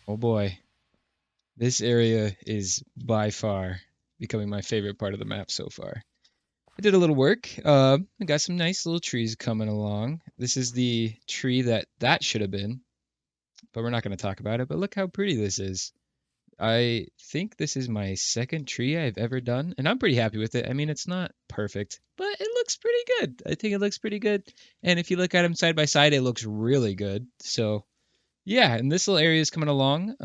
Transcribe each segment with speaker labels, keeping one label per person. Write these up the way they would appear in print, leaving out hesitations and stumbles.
Speaker 1: Oh boy. This area is by far becoming my favorite part of the map so far. I did a little work. I got some nice little trees coming along. This is the tree that should have been, but we're not going to talk about it. But look how pretty this is. I think this is my second tree I've ever done, and I'm pretty happy with it. I mean, it's not perfect, but it looks pretty good. I think it looks pretty good. And if you look at them side by side, it looks really good. So yeah, and this little area is coming along.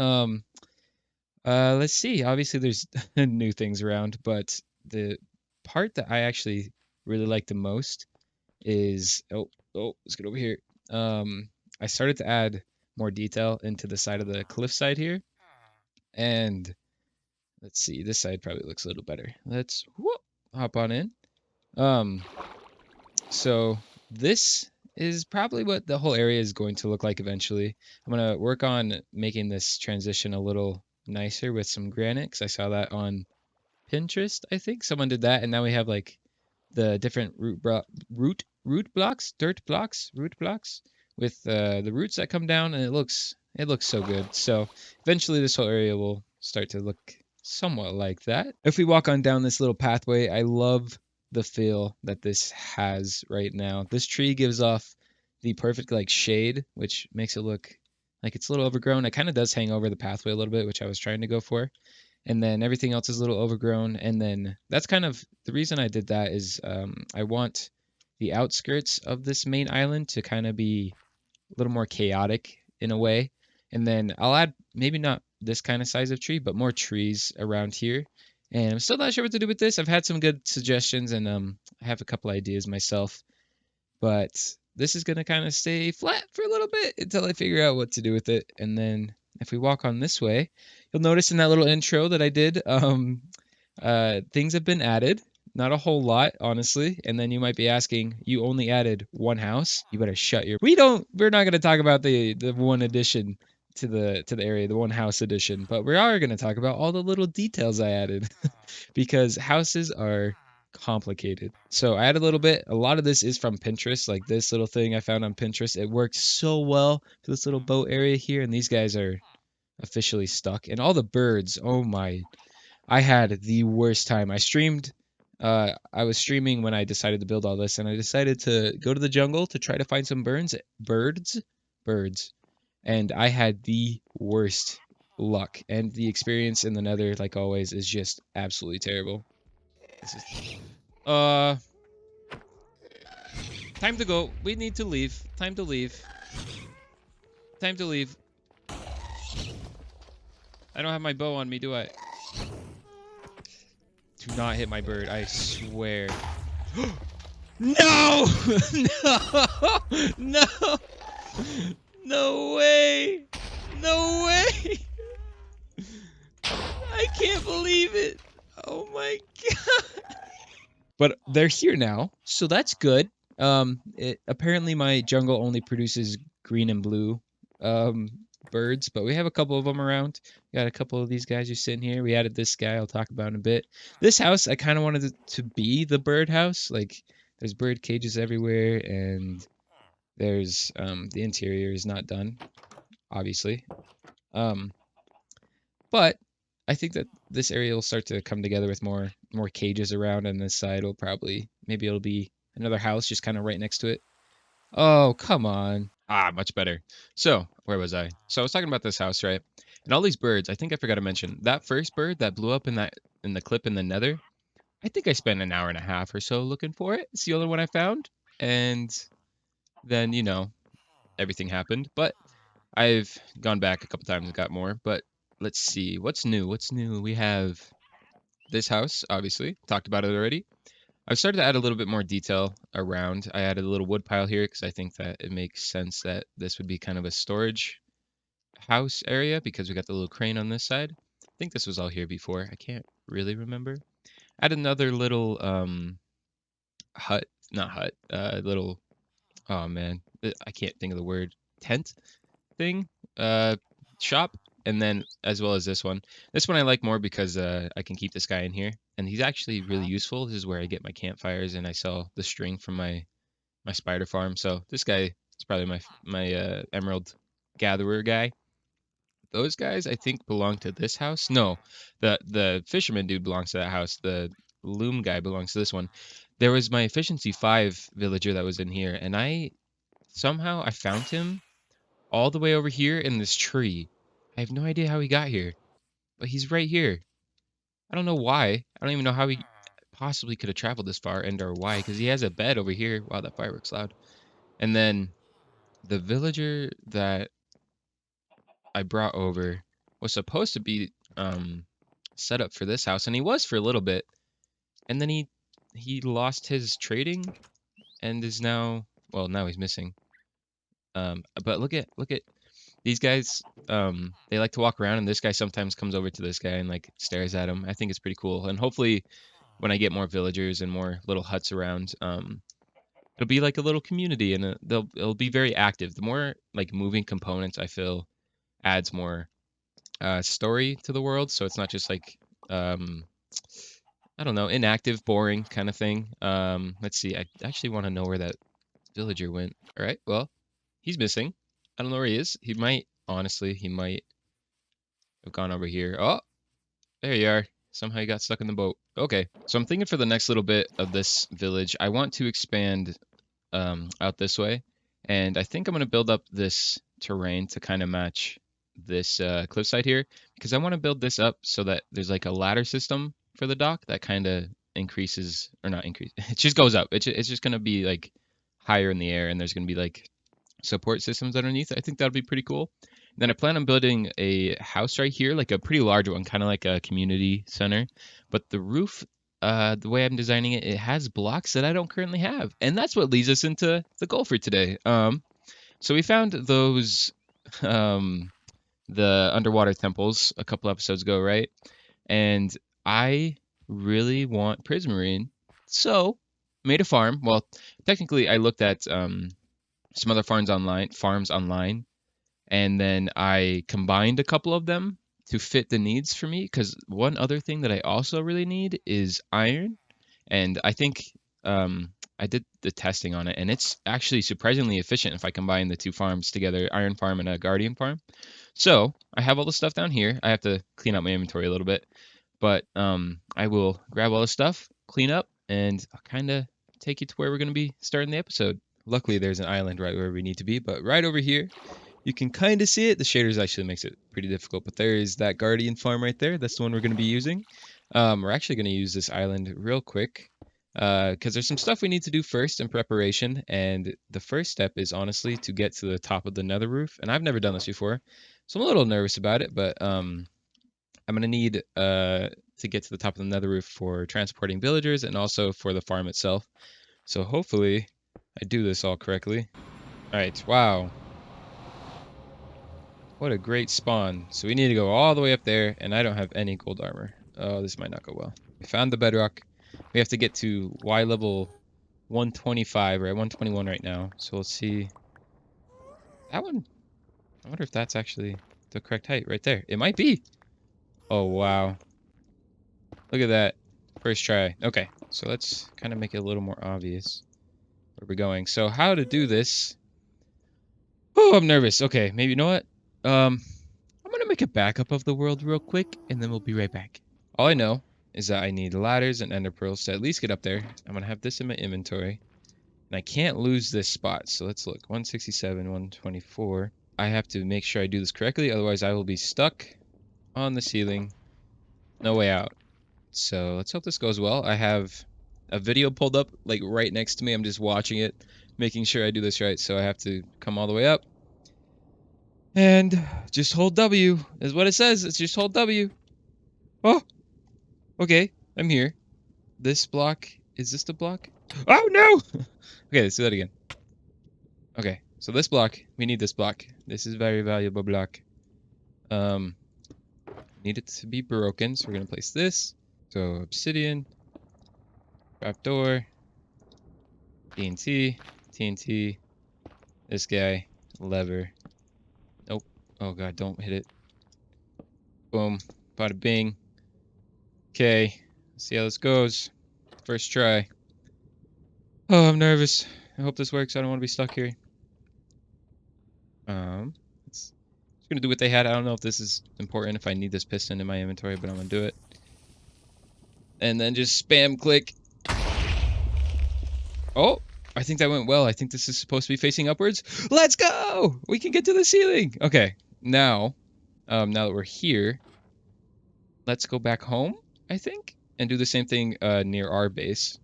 Speaker 1: Let's see. Obviously, there's new things around, but the part that I actually really like the most is let's get over here. Um, I started to add more detail into the side of the cliffside here, and let's see. This side probably looks a little better. Let's hop on in. Um, so this is probably what the whole area is going to look like eventually. I'm gonna work on making this transition a little nicer with some granite because I saw that on Pinterest, I think. Someone did that, and now we have like the different root blocks, root blocks with the roots that come down, and it looks so good. So eventually, this whole area will start to look somewhat like that. If we walk on down this little pathway, I love the feel that this has right now. This tree gives off the perfect like shade, which makes it look like it's a little overgrown. It kind of does hang over the pathway a little bit, which I was trying to go for, and then everything else is a little overgrown. And then that's kind of the reason I did that is I want the outskirts of this main island to kind of be a little more chaotic in a way. And then I'll add maybe not this kind of size of tree, but more trees around here. And I'm still not sure what to do with this. I've had some good suggestions, and I have a couple ideas myself, but this is gonna kind of stay flat for a little bit until I figure out what to do with it. And then if we walk on this way, you'll notice in that little intro that I did, things have been added. Not a whole lot, honestly. And then you might be asking, you only added one house? You better shut your. We're not gonna talk about the one addition to the area, the one house addition, but we are gonna talk about all the little details I added because houses are complicated. So I add a little bit. A lot of this is from Pinterest, like this little thing I found on Pinterest. It worked so well for this little boat area here, and these guys are officially stuck. And all the birds, oh my, I had the worst time. I was streaming when I decided to build all this, and I decided to go to the jungle to try to find some birds, and I had the worst luck. And the experience in the Nether, like always, is just absolutely terrible. This is uh time to go. We need to leave. Time to leave. Time to leave. I don't have my bow on me, do I? Do not hit my bird, I swear. No! No! No! No way! No way! I can't believe it! Oh my god! But they're here now, so that's good. Apparently my jungle only produces green and blue um, birds, but we have a couple of them around. We got a couple of these guys who sit in here. We added this guy I'll talk about in a bit. This house, I kind of wanted it to be the bird house. Like, there's bird cages everywhere, and there's the interior is not done, obviously. Um, but I think that this area will start to come together with more cages around, and this side will probably maybe it'll be another house just kind of right next to it. Oh, come on. Ah, much better. So, where was I? So I was talking about this house, right? And all these birds, I think I forgot to mention, that first bird that blew up in the clip in the Nether, I think I spent an hour and a half or so looking for it. It's the only one I found. And then, everything happened. But I've gone back a couple times and got more. But let's see. What's new? What's new? We have this house, obviously. Talked about it already. I've started to add a little bit more detail around. I added a little wood pile here because I think that it makes sense that this would be kind of a storage house area because we got the little crane on this side. I think this was all here before. I can't really remember. Add another little hut, not hut, little, oh man, I can't think of the word, tent thing, uh, shop, and then as well as this one. This one I like more because I can keep this guy in here, and he's actually really useful. This is where I get my campfires, and I sell the string from my spider farm. So this guy is probably my emerald gatherer guy. Those guys I think belong to this house. No, the fisherman dude belongs to that house. The loom guy belongs to this one. There was my efficiency 5 villager that was in here, and I found him all the way over here in this tree. I have no idea how he got here, but he's right here. I don't know why. I don't even know how he possibly could have traveled this far and or why, because he has a bed over here. Wow, that fireworks loud. And then the villager that I brought over was supposed to be set up for this house, and he was for a little bit, and then he lost his trading and is now, well, now he's missing. But look at these guys. They like to walk around, and this guy sometimes comes over to this guy and like stares at him. I think it's pretty cool, and hopefully when I get more villagers and more little huts around, it'll be like a little community, and it'll be very active. The more like moving components I feel adds more story to the world, so it's not just like um, I don't know, inactive, boring kind of thing. Let's see. I actually want to know where that villager went. All right, well, he's missing. I don't know where he is. He might, honestly, he might have gone over here. Oh, there you are. Somehow he got stuck in the boat. Okay, so I'm thinking for the next little bit of this village, I want to expand out this way, and I think I'm going to build up this terrain to kind of match this cliffside here, because I want to build this up so that there's like a ladder system for the dock that kind of increases, or not increase, it just goes up. It's just going to be like higher in the air, and there's going to be like support systems underneath. I think that'll be pretty cool. Then I plan on building a house right here, like a pretty large one, kind of like a community center. But the roof, the way I'm designing it, it has blocks that I don't currently have, and that's what leads us into the goal for today. So we found those, um, the underwater temples a couple episodes ago, right? And I really want prismarine, so made a farm. Well, technically, I looked at some other farms online, and then I combined a couple of them to fit the needs for me. Because one other thing that I also really need is iron, and I think I did the testing on it, and it's actually surprisingly efficient if I combine the two farms together, iron farm and a guardian farm. So I have all the stuff down here. I have to clean out my inventory a little bit, but I will grab all the stuff, clean up, and I'll kind of take you to where we're going to be starting the episode. Luckily, there's an island right where we need to be, but right over here, you can kind of see it. The shaders actually makes it pretty difficult, but there is that guardian farm right there. That's the one we're going to be using. We're actually going to use this island real quick because there's some stuff we need to do first in preparation, and the first step is honestly to get to the top of the nether roof, and I've never done this before, so I'm a little nervous about it, but I'm going to need to get to the top of the nether roof for transporting villagers and also for the farm itself. So hopefully I do this all correctly. All right, wow. What a great spawn. So we need to go all the way up there, and I don't have any gold armor. Oh, this might not go well. We found the bedrock. We have to get to Y level 125. We're at 121 right now. So let's see. That one, I wonder if that's actually the correct height right there. It might be. Oh, wow. Look at that. First try. Okay, so let's kind of make it a little more obvious where we're going. So how to do this. Oh, I'm nervous. Okay, maybe you know what? I'm gonna make a backup of the world real quick, and then we'll be right back. All I know is that I need ladders and ender pearls to at least get up there. I'm gonna have this in my inventory, and I can't lose this spot. So let's look. 167, 124. I have to make sure I do this correctly, otherwise I will be stuck on the ceiling. No way out. So let's hope this goes well. I have a video pulled up like right next to me. I'm just watching it, making sure I do this right. So I have to come all the way up. And just hold W is what it says. It's just hold W. Oh, okay. I'm here. This block. Is this the block? Oh, no! Okay, let's do that again. Okay, so this block. We need this block. This is very valuable block. Need it to be broken, so we're going to place this. So, obsidian. Trapdoor. TNT. TNT. This guy. Lever. Nope. Oh, God, don't hit it. Boom. Bada bing. Okay. Let's see how this goes. First try. Oh, I'm nervous. I hope this works. I don't want to be stuck here. It's just gonna do what they had. I don't know if this is important, if I need this piston in my inventory, but I'm gonna do it. And then just spam click. Oh, I think that went well. I think this is supposed to be facing upwards. Let's go! We can get to the ceiling. Okay, now that we're here, let's go back home, I think, and do the same thing near our base.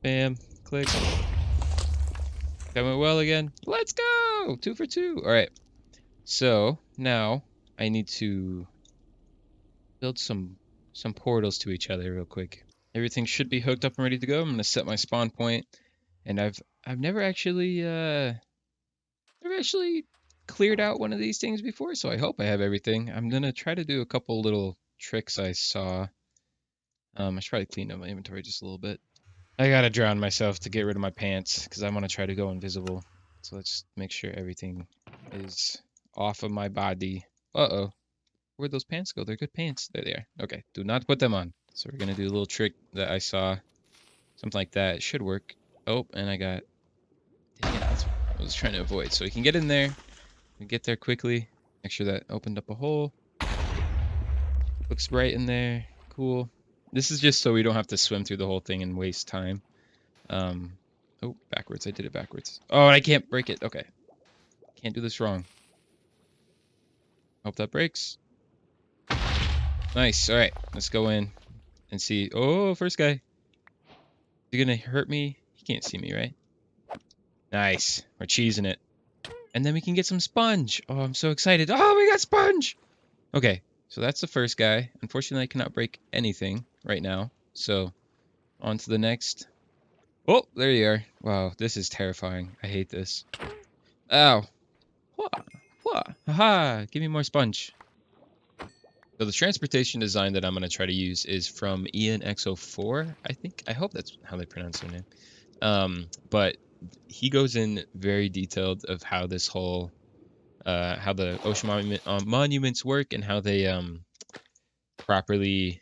Speaker 1: Bam, click. That went well again. Let's go! 2 for 2. All right. So now I need to build some portals to each other real quick. Everything should be hooked up and ready to go. I'm gonna set my spawn point, and I've never actually cleared out one of these things before, so I hope I have everything. I'm gonna try to do a couple little tricks I saw. I should probably clean up my inventory just a little bit. I gotta drown myself to get rid of my pants because I want to try to go invisible. So let's make sure everything is off of my body. Uh-oh. Where'd those pants go? They're good pants. There they are. Okay, do not put them on. So we're gonna do a little trick that I saw. Something like that. It should work. Oh, and I got... Dang it, that's what I was trying to avoid. So we can get in there. We get there quickly. Make sure that opened up a hole. Looks bright in there. Cool. This is just so we don't have to swim through the whole thing and waste time. Oh, backwards. I did it backwards. Oh, and I can't break it. Okay. Can't do this wrong. Hope that breaks. Nice. All right. Let's go in and see. Oh, first guy. Is he gonna hurt me? He can't see me, right? Nice. We're cheesing it. And then we can get some sponge. Oh, I'm so excited. Oh, we got sponge. Okay. So that's the first guy. Unfortunately, I cannot break anything right now. So on to the next. Oh, there you are. Wow, this is terrifying. I hate this. Ow. Wha? Wha? Haha. Give me more sponge. So the transportation design that I'm going to try to use is from ianxofour, I think. I hope that's how they pronounce their name. But he goes in very detailed of how this whole, how the ocean monuments work and how they properly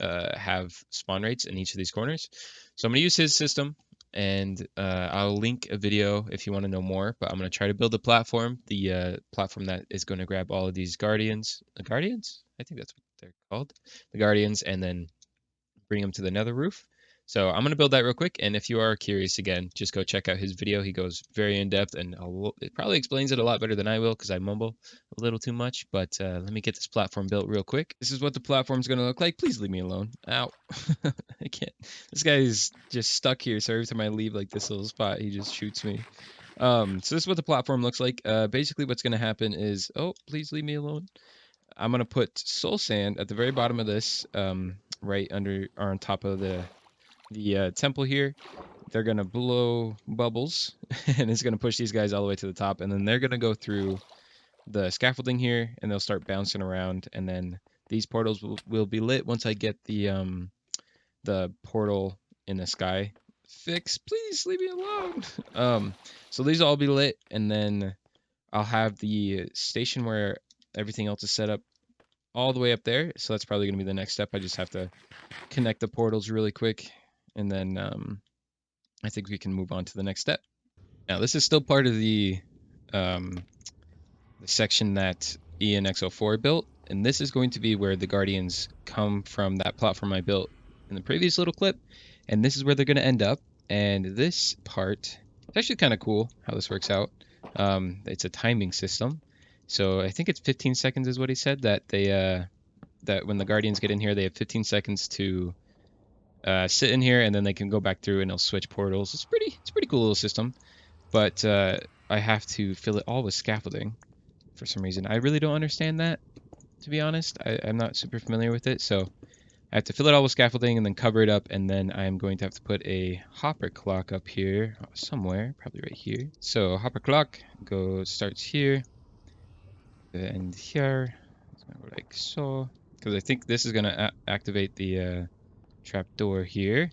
Speaker 1: have spawn rates in each of these corners. So I'm going to use his system, and I'll link a video if you want to know more, but I'm going to try to build a platform, the platform that is going to grab all of these guardians. Guardians? I think that's what they're called. The guardians, and then bring them to the nether roof. So I'm going to build that real quick, and if you are curious, again, just go check out his video. He goes very in-depth, and it probably explains it a lot better than I will because I mumble a little too much, but let me get this platform built real quick. This is what the platform's going to look like. Please leave me alone. Ow. I can't. This guy is just stuck here, so every time I leave like this little spot, he just shoots me. So this is what the platform looks like. Basically what's going to happen is... Oh, please leave me alone. I'm going to put soul sand at the very bottom of this, right under or on top of the temple here. They're going to blow bubbles, and it's going to push these guys all the way to the top, and then they're going to go through the scaffolding here, and they'll start bouncing around, and then these portals will be lit once I get the portal in the sky fixed. Please leave me alone. So these will all be lit, and then I'll have the station where everything else is set up all the way up there. So that's probably going to be the next step. I just have to connect the portals really quick, and then I think we can move on to the next step. Now, this is still part of the section that ianxofour built, and this is going to be where the guardians come from, that platform I built in the previous little clip, and this is where they're going to end up. And this part, it's actually kind of cool how this works out. It's a timing system, so I think it's 15 seconds is what he said, that they that when the guardians get in here, they have 15 seconds to sit in here, and then they can go back through and they'll switch portals. It's pretty cool little system, but I have to fill it all with scaffolding for some reason. I really don't understand that, to be honest. I'm not super familiar with it, so I have to fill it all with scaffolding and then cover it up, and then I'm going to have to put a hopper clock up here somewhere, probably right here. So hopper clock starts here and here. It's gonna go like so, because I think this is gonna activate the trap door here.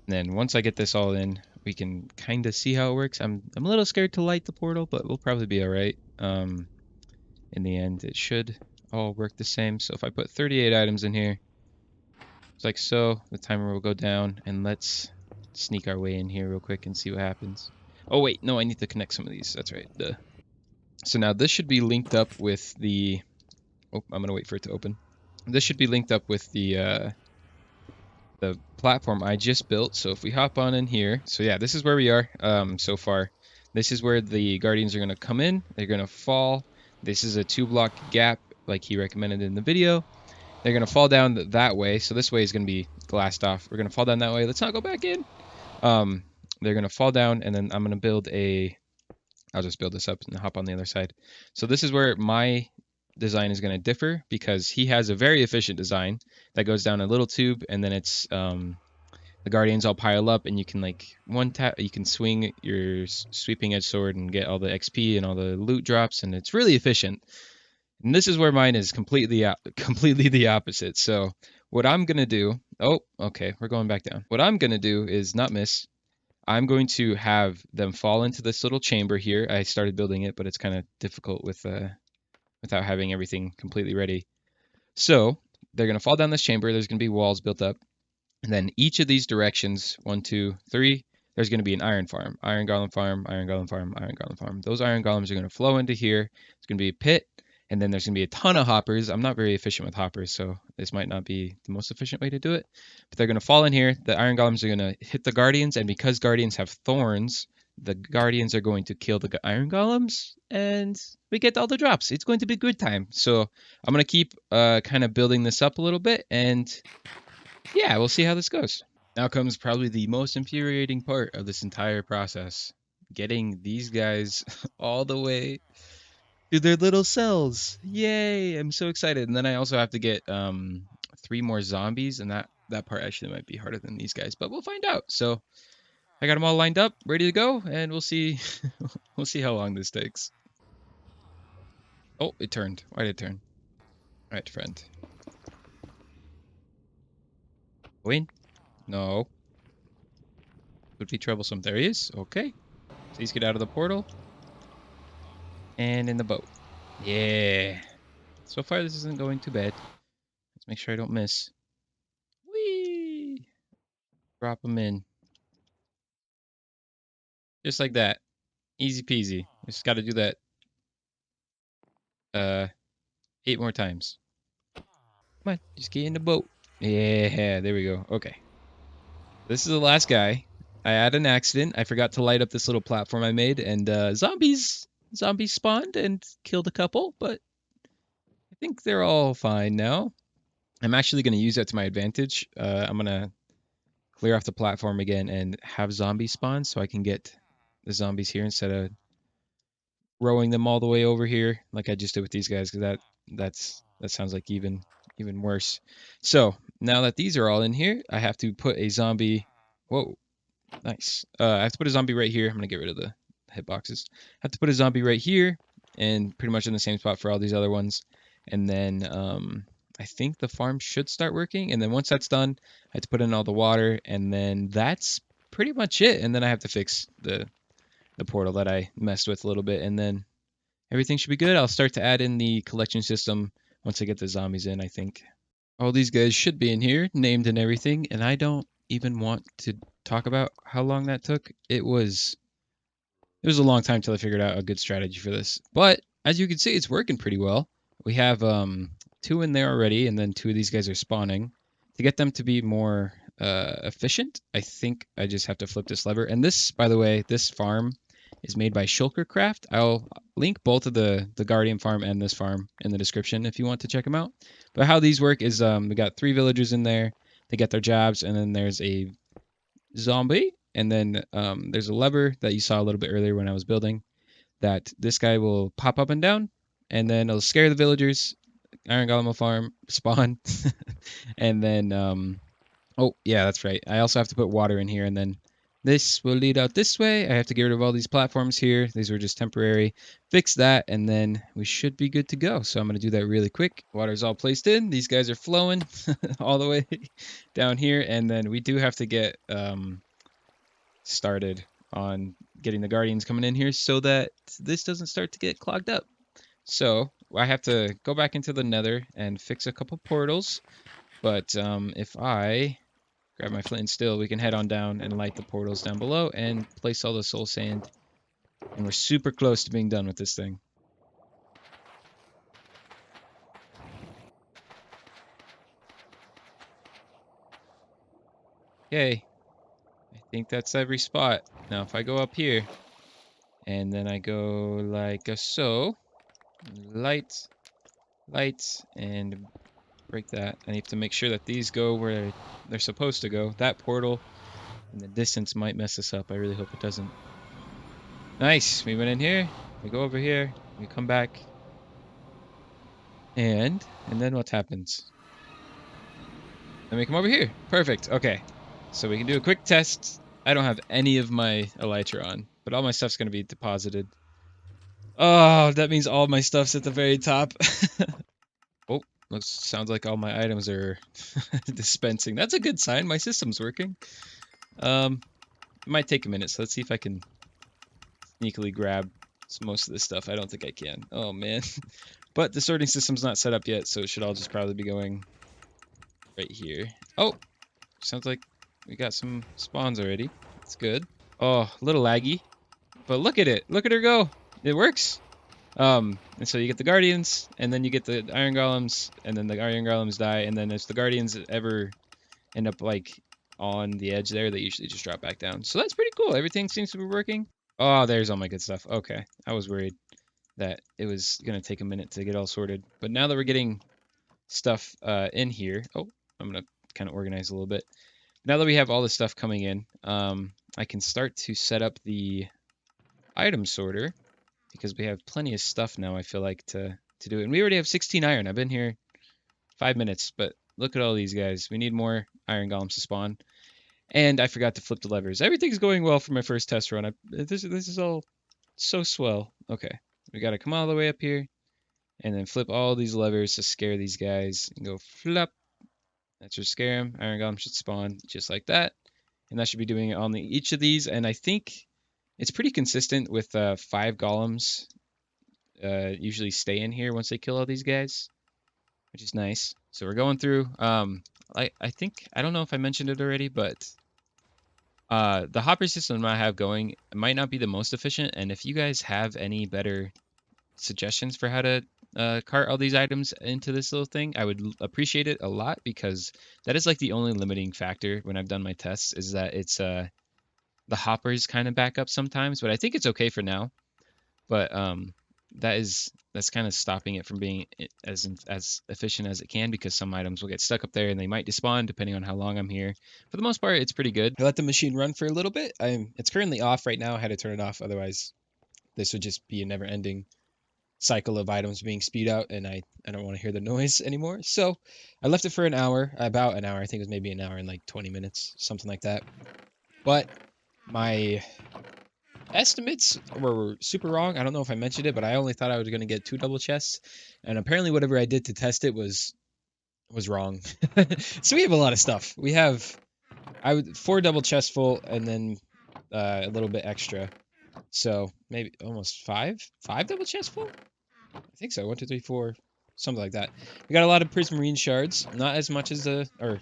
Speaker 1: And then once I get this all in, we can kind of see how it works. I'm a little scared to light the portal, but we'll probably be all right. In the end, it should all work the same. So if I put 38 items in here, it's like so, the timer will go down, and let's sneak our way in here real quick and see what happens. Oh wait, no, I need to connect some of these. That's right. Duh. So now this should be linked up with the. Oh, I'm gonna wait for it to open. This should be linked up with the platform I just built. So if we hop on in here, so yeah, this is where we are so far. This is where the guardians are gonna come in. They're gonna fall. This is a 2 block gap, like he recommended in the video. They're gonna fall down that way. So this way is gonna be glassed off. We're gonna fall down that way. Let's not go back in. Um, they're gonna fall down, and then I'm gonna build a. I'll just build this up and hop on the other side. So this is where my design is going to differ because he has a very efficient design that goes down a little tube, and then it's the guardians all pile up, and you can like one tap, you can swing your sweeping edge sword and get all the XP and all the loot drops, and it's really efficient. And this is where mine is completely the opposite. So what I'm gonna do, oh, okay, we're going back down. What I'm gonna do is not miss. I'm going to have them fall into this little chamber here. I started building it, but it's kind of difficult with without having everything completely ready. So they're going to fall down this chamber. There's going to be walls built up. And then each of these directions, 1, 2, 3, there's going to be an iron farm. Iron golem farm, iron golem farm, iron golem farm. Those iron golems are going to flow into here. It's going to be a pit. And then there's going to be a ton of hoppers. I'm not very efficient with hoppers, so this might not be the most efficient way to do it. But they're going to fall in here. The iron golems are going to hit the guardians. And because guardians have thorns, the guardians are going to kill the iron golems. And we get all the drops. It's going to be a good time. So I'm going to keep kind of building this up a little bit. And yeah, we'll see how this goes. Now comes probably the most infuriating part of this entire process. Getting these guys all the way to their little cells. Yay! I'm so excited. And then I also have to get 3 more zombies, and that part actually might be harder than these guys, but we'll find out. So I got them all lined up, ready to go, and we'll see we'll see how long this takes. Oh, it turned. Why did it turn? All right, friend. Win? No. Would be troublesome. There he is. Okay. Please get out of the portal. And in the boat. Yeah. So far, this isn't going too bad. Let's make sure I don't miss. Whee! Drop them in. Just like that. Easy peasy. Just got to do that 8 more times. Come on, just get in the boat. Yeah, there we go. Okay. This is the last guy. I had an accident. I forgot to light up this little platform I made, and zombies spawned and killed a couple, but I think they're all fine now. I'm actually going to use that to my advantage. I'm going to clear off the platform again and have zombies spawn so I can get the zombies here instead of rowing them all the way over here like I just did with these guys, because that sounds like even worse. So now that these are all in here, I have to put a zombie. Whoa, nice. I have to put a zombie right here. I'm gonna get rid of the hitboxes. I have to put a zombie right here, and pretty much in the same spot for all these other ones. And then I think the farm should start working. And then once that's done, I have to put in all the water, and then that's pretty much it. And then I have to fix the portal that I messed with a little bit, and then everything should be good. I'll start to add in the collection system once I get the zombies in, I think. All these guys should be in here, named and everything, and I don't even want to talk about how long that took. It was a long time till I figured out a good strategy for this. But as you can see, it's working pretty well. We have 2 in there already, and then 2 of these guys are spawning. To get them to be more efficient, I think I just have to flip this lever. And this, by the way, this farm is made by Shulkercraft. I'll link both of the Guardian farm and this farm in the description if you want to check them out. But how these work is we got 3 villagers in there. They get their jobs, and then there's a zombie, and then there's a lever that you saw a little bit earlier when I was building that this guy will pop up and down, and then it'll scare the villagers. Iron Golem will farm, spawn, and then oh yeah, that's right. I also have to put water in here, and then this will lead out this way. I have to get rid of all these platforms here. These were just temporary. Fix that, and then we should be good to go. So I'm going to do that really quick. Water's all placed in. These guys are flowing all the way down here, and then we do have to get started on getting the guardians coming in here so that this doesn't start to get clogged up. So I have to go back into the Nether and fix a couple portals. But if I grab my flint and steel, we can head on down and light the portals down below and place all the soul sand. And we're super close to being done with this thing. Okay, I think that's every spot. Now if I go up here, and then I go like so, light, light, and break that. I need to make sure that these go where they're supposed to go. That portal and the distance might mess us up. I really hope it doesn't. Nice, we went in here, we go over here, we come back, and then what happens? Then we come over here. Perfect, okay. So we can do a quick test. I don't have any of my elytra on, but all my stuff's gonna be deposited. Oh, that means all my stuff's at the very top. Oh, sounds like all my items are dispensing. That's a good sign. My system's working. It might take a minute, so let's see if I can sneakily grab most of this stuff. I don't think I can. Oh, man. But the sorting system's not set up yet, so it should all just probably be going right here. Oh, sounds like we got some spawns already. That's good. Oh, a little laggy. But look at it. Look at her go. It works. And so you get the guardians, and then you get the iron golems, and then the iron golems die, and then if the guardians ever end up like on the edge there, they usually just drop back down. So that's pretty cool. Everything seems to be working. Oh, there's all my good stuff. Okay, I was worried that it was gonna take a minute to get all sorted, but now that we're getting stuff in here, oh, I'm gonna kind of organize a little bit. Now that we have all this stuff coming in, I can start to set up the item sorter because we have plenty of stuff now. I feel like to do it, and we already have 16 iron. I've been here 5 minutes, but look at all these guys. We need more iron golems to spawn. And I forgot to flip the levers. Everything's going well for my first test run. This is all so swell. Okay, we got to come all the way up here and then flip all these levers to scare these guys and go flop. That should scare them. Iron golem should spawn just like that. And that should be doing it on each of these. And I think it's pretty consistent with 5 golems usually stay in here once they kill all these guys, which is nice. So we're going through. I think, I don't know if I mentioned it already, but the hopper system I have going might not be the most efficient. And if you guys have any better suggestions for how to cart all these items into this little thing, I would appreciate it a lot, because that is like the only limiting factor when I've done my tests, is that it's the hoppers kind of back up sometimes, but I think it's okay for now. But that's kind of stopping it from being as efficient as it can, because some items will get stuck up there and they might despawn depending on how long I'm here. For the most part, it's pretty good. I let the machine run for a little bit. It's currently off right now. I had to turn it off, otherwise this would just be a never-ending cycle of items being spewed out, and I don't want to hear the noise anymore. So I left it for an hour, about an hour. I think it was maybe an hour and like 20 minutes, something like that. But my estimates were super wrong. I don't know if I mentioned it, but I only thought I was going to get 2 double chests, and apparently whatever I did to test it was wrong. So we have a lot of stuff. We have 4 double chests full, and then a little bit extra. So maybe almost 5 double chests full. I think so. 1, 2, 3, 4, something like that. We got a lot of prismarine shards, not as much as or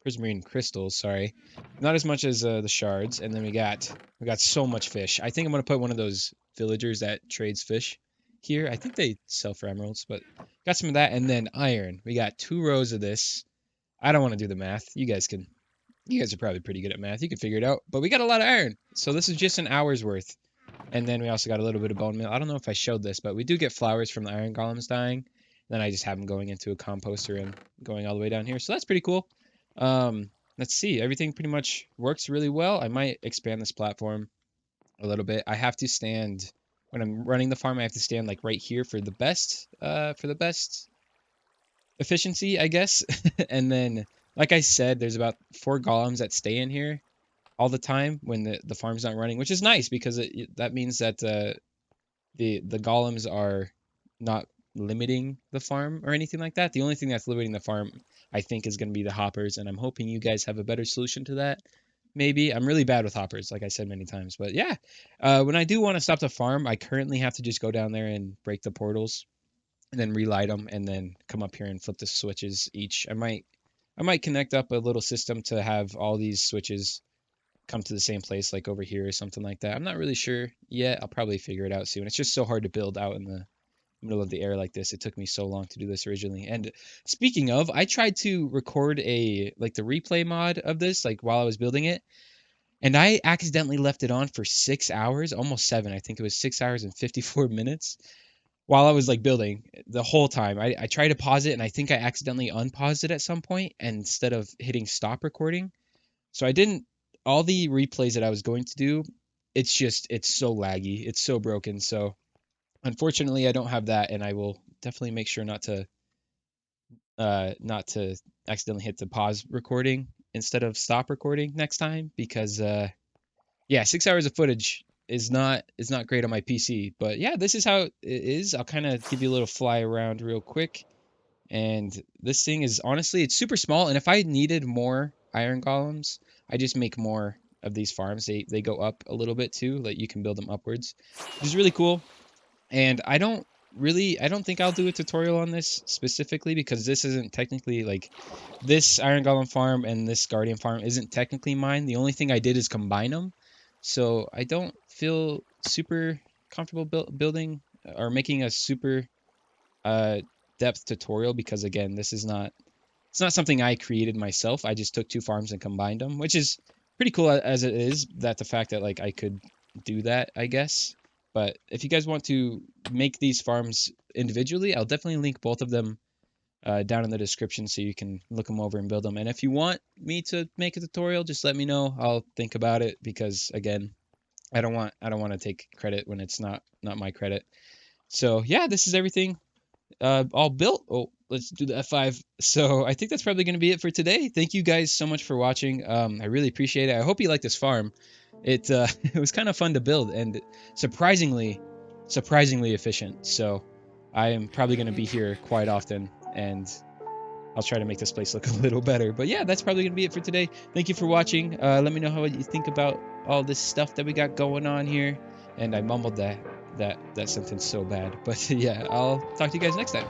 Speaker 1: prismarine crystals, sorry, not as much as the shards. And then we got so much fish. I think I'm gonna put one of those villagers that trades fish here. I think they sell for emeralds, but got some of that. And then iron. We got 2 rows of this. I don't want to do the math. You guys are probably pretty good at math. You can figure it out. But we got a lot of iron, so this is just an hour's worth. And then we also got a little bit of bone meal. I don't know if I showed this, but we do get flowers from the iron golems dying. Then I just have them going into a composter and going all the way down here. So that's pretty cool. Let's see. Everything pretty much works really well. I might expand this platform a little bit. I have to stand, when I'm running the farm, I have to stand like right here for the best efficiency, I guess. And then, like I said, there's about 4 golems that stay in here all the time when the farm's not running, which is nice, because that means that the golems are not limiting the farm or anything like that. The only thing that's limiting the farm, I think, is going to be the hoppers, and I'm hoping you guys have a better solution to that. Maybe. I'm really bad with hoppers, like I said many times, but yeah. When I do want to stop the farm, I currently have to just go down there and break the portals. and then relight them, and then come up here and flip the switches each. I might connect up a little system to have all these switches come to the same place, like over here or something like that. I'm not really sure yet. I'll probably figure it out soon. It's just so hard to build out in the middle of the air like this. It took me so long to do this originally. And speaking of, I tried to record a like the replay mod of this like while I was building it, and I accidentally left it on for 6 hours, almost 7. I think it was 6 hours and 54 minutes while I was like building the whole time. I tried to pause it, and I think I accidentally unpaused it at some point and instead of hitting stop recording. So I didn't all the replays that I was going to do, it's so laggy. It's so broken. So unfortunately, I don't have that, and I will definitely make sure not to accidentally hit the pause recording instead of stop recording next time, because yeah, 6 hours of footage is not great on my PC. But yeah, this is how it is. I'll kind of give you a little fly around real quick. And this thing is honestly, it's super small. And if I needed more iron golems, I just make more of these farms. They go up a little bit too. Like you can build them upwards, which is really cool. And I don't think I'll do a tutorial on this specifically, because this isn't technically like this iron golem farm and this guardian farm isn't technically mine. The only thing I did is combine them. So I don't feel super comfortable building or making a super uh depth tutorial, because again, this is not it's not something I created myself. I just took two farms and combined them, which is pretty cool as it is, that the fact that like I could do that, I guess. But if you guys want to make these farms individually, I'll definitely link both of them down in the description so you can look them over and build them. And if you want me to make a tutorial, just let me know. I'll think about it, because again, I don't want to take credit when it's not my credit. So yeah, this is everything all built. Oh, let's do the F5. So I think that's probably going to be it for today. Thank you guys so much for watching. I really appreciate it. I hope you like this farm. It it was kind of fun to build, and surprisingly efficient. So I am probably going to be here quite often, and I'll try to make this place look a little better. But yeah, that's probably going to be it for today. Thank you for watching. Let me know how you think about all this stuff that we got going on here. And I mumbled that sentence so bad. But yeah, I'll talk to you guys next time.